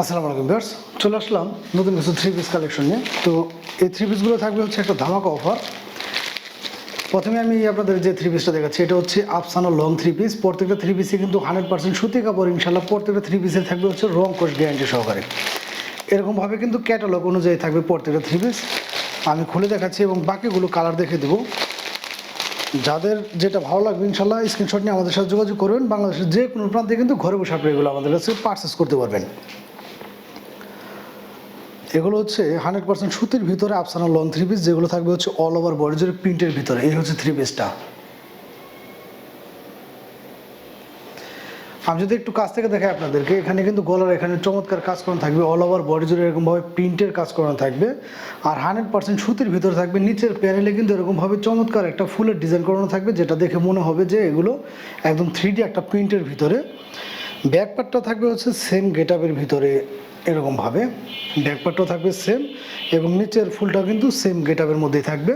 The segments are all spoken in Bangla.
আসসালামু আলাইকুম ভিউয়ার্স, চলে আসলাম নতুন কিছু থ্রি পিস কালেকশন নিয়ে। তো এই থ্রি পিসগুলো থাকবে হচ্ছে একটা ধামাকা অফার। প্রথমে আমি আপনাদের যে থ্রি পিসটা দেখাচ্ছি এটা হচ্ছে আফসানা লং থ্রি পিস। প্রত্যেকটা থ্রি পিসে কিন্তু 100% সুতি কাপড়, ইনশাল্লাহ প্রত্যেকটা থ্রি পিসে থাকবে হচ্ছে রং কোশ গ্যারান্টি সহকারে। এরকমভাবে কিন্তু ক্যাটালগ অনুযায়ী থাকবে প্রত্যেকটা থ্রি পিস। আমি খুলে দেখাচ্ছি এবং বাকিগুলো কালার দেখে দেবো। যাদের যেটা ভালো লাগবে ইনশাল্লাহ স্ক্রিনশট নিয়ে আমাদের সাথে যোগাযোগ করবেন। বাংলাদেশের যে কোনো প্রান্তে কিন্তু ঘরে বসে আপনি এগুলো আমাদের কাছে পারচেস করতে পারবেন। এগুলো হচ্ছে 100% সুতির ভিতরে আফসানা লং থ্রি পিস, যেগুলো থাকবে হচ্ছে অল ওভার বডি জুড়ে প্রিন্টের ভিতরে। এই হচ্ছে থ্রি পিসটা। আমি যদি একটু কাছ থেকে দেখাই আপনাদেরকে, এখানে কিন্তু গলার এখানে চমৎকার কাজ করানো থাকবে, অল ওভার বডি জুড়ে এরকমভাবে প্রিন্টের কাজ করানো থাকবে। আর 100% সুতির ভিতরে থাকবে। নিচের প্যানেলে কিন্তু এরকমভাবে চমৎকার একটা ফুলের ডিজাইন করানো থাকবে, যেটা দেখে মনে হবে যে এগুলো একদম 3D একটা প্রিন্টের ভিতরে। ব্যাক পার্টটা থাকবে হচ্ছে সেম গেটআপের ভিতরে, এরকমভাবে ব্যাক পার্টটাও থাকবে সেম এবং নিচের ফুলটাও কিন্তু সেম গেটআপের মধ্যেই থাকবে।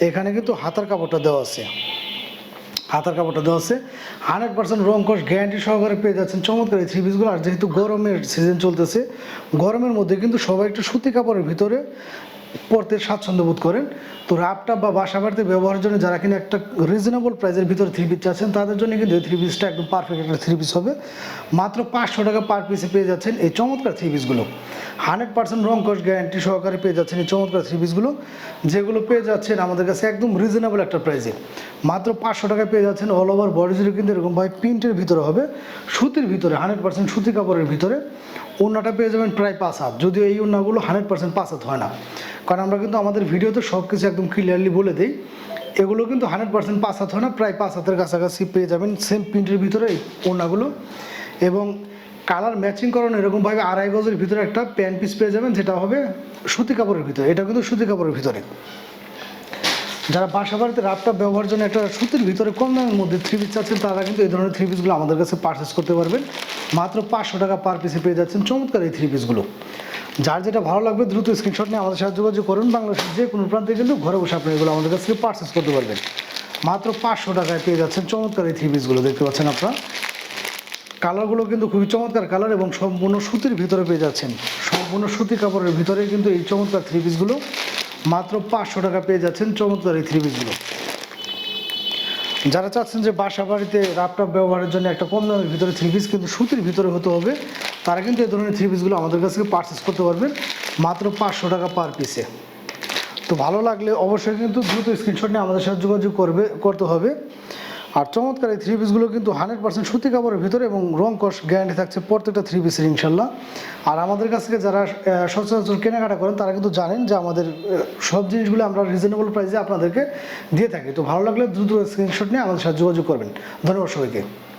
এখানে কিন্তু হাতার কাপড়টা দেওয়া আছে, 100% রং কস গ্যারান্টি সহকারে পেয়ে যাচ্ছেন চমৎকার এই থ্রি পিসগুলো। আর যেহেতু গরমের সিজন চলতেছে, গরমের মধ্যে কিন্তু সবাই একটু সুতি কাপড়ের ভিতরে পরতে স্বাচ্ছন্দ্য বোধ করেন। তো রাপটাপ বা বাসা বাড়িতে ব্যবহারের জন্য যারা কিনা একটা রিজনেবল প্রাইসের ভিতরে থ্রি পিস চাচ্ছেন, তাদের জন্য কিন্তু এই থ্রি পিসটা একদম পারফেক্ট একটা থ্রি পিস হবে। মাত্র 500 টাকা পার পিসে পেয়ে যাচ্ছেন এই চমৎকার থ্রি পিসগুলো। 100% রং কস গ্যারান্টি সহকারে পেয়ে যাচ্ছেন এই চমৎকার থ্রি পিসগুলো, যেগুলো পেয়ে যাচ্ছেন আমাদের কাছে একদম রিজনেবল একটা প্রাইসে। মাত্র 500 টাকায় পেয়ে যাচ্ছেন। অল ওভার বডি জুড়ে কিন্তু এরকমভাবে প্রিন্টের ভিতরে হবে, সুতির ভিতরে 100% সুতি কাপড়ের ভিতরে। ওড়নাটা পেয়ে যাবেন প্রায় 5 হাত, যদিও এই ওড়নাগুলো 100% 5 হাত হয় না, কারণ আমরা কিন্তু আমাদের ভিডিওতে সব কিছু একদম ক্লিয়ারলি বলে দিই। এগুলো কিন্তু 100% 5 হাত হয় না, প্রায় 5 হাতের কাছাকাছি পেয়ে যাবেন সেম প্রিন্টের ভিতরে এই ওড়নাগুলো। এবং কালার ম্যাচিং করানো এরকমভাবে 2.5 গজের ভিতরে একটা প্যান্ট পিস পেয়ে যাবেন, যেটা হবে সুতি কাপড়ের ভিতরে। এটা কিন্তু সুতি কাপড়ের ভিতরে। যারা বাসা বাড়িতে রাপটাপ ব্যবহারের জন্য একটা সুতির ভিতরে কম দামের মধ্যে থ্রি পিস চাচ্ছেন, তারা কিন্তু এই ধরনের থ্রি পিসগুলো আমাদের কাছে পারচেস করতে পারবেন। মাত্র 500 টাকা পার পিসে পেয়ে যাচ্ছেন চমৎকার এই থ্রি পিসগুলো। যার যেটা ভালো লাগবে দ্রুত স্ক্রিনশট নিয়ে আমাদের সাথে যোগাযোগ করুন। বাংলাদেশের যে কোনো প্রান্তে কিন্তু ঘরে বসে আপনি এগুলো আমাদের কাছ থেকে পারচেস করতে পারবেন। মাত্র 500 টাকায় পেয়ে যাচ্ছেন চমৎকার এই থ্রি পিসগুলো। দেখতে পাচ্ছেন আপনারা, কালারগুলো কিন্তু খুবই চমৎকার কালার এবং সম্পূর্ণ সুতির ভিতরে পেয়ে যাচ্ছেন। সম্পূর্ণ সুতি কাপড়ের ভিতরে কিন্তু এই চমৎকার থ্রি পিসগুলো। মাত্র 500 টাকা পেয়ে যাচ্ছেন চমৎকার এই থ্রি পিসগুলো। যারা চাচ্ছেন যে বাসা বাড়িতে ল্যাপটপ ব্যবহারের জন্য একটা কম দামের ভিতরে থ্রি পিস কিন্তু সুতির ভিতরে হতে হবে, তারা কিন্তু এই ধরনের থ্রি পিসগুলো আমাদের কাছ থেকে পারচেস করতে পারবেন মাত্র 500 টাকা পার পিসে। তো ভালো লাগলে অবশ্যই কিন্তু দ্রুত স্ক্রিনশট নিয়ে আমাদের সাথে যোগাযোগ করতে হবে। আর চমৎকার এই থ্রি পিসগুলো কিন্তু 100% সুতি কাপড়ের ভিতরে এবং রং কস গ্যারান্টি থাকছে প্রত্যেকটা থ্রি পিসের ইনশাল্লাহ। আর আমাদের কাছ থেকে যারা সচরাচর কেনাকাটা করেন, তারা কিন্তু জানেন যে আমাদের সব জিনিসগুলো আমরা রিজনেবল প্রাইসে আপনাদেরকে দিয়ে থাকি। তো ভালো লাগলে দ্রুত স্ক্রিনশট নিয়ে আমাদের সাথে যোগাযোগ করবেন। ধন্যবাদ সবাইকে।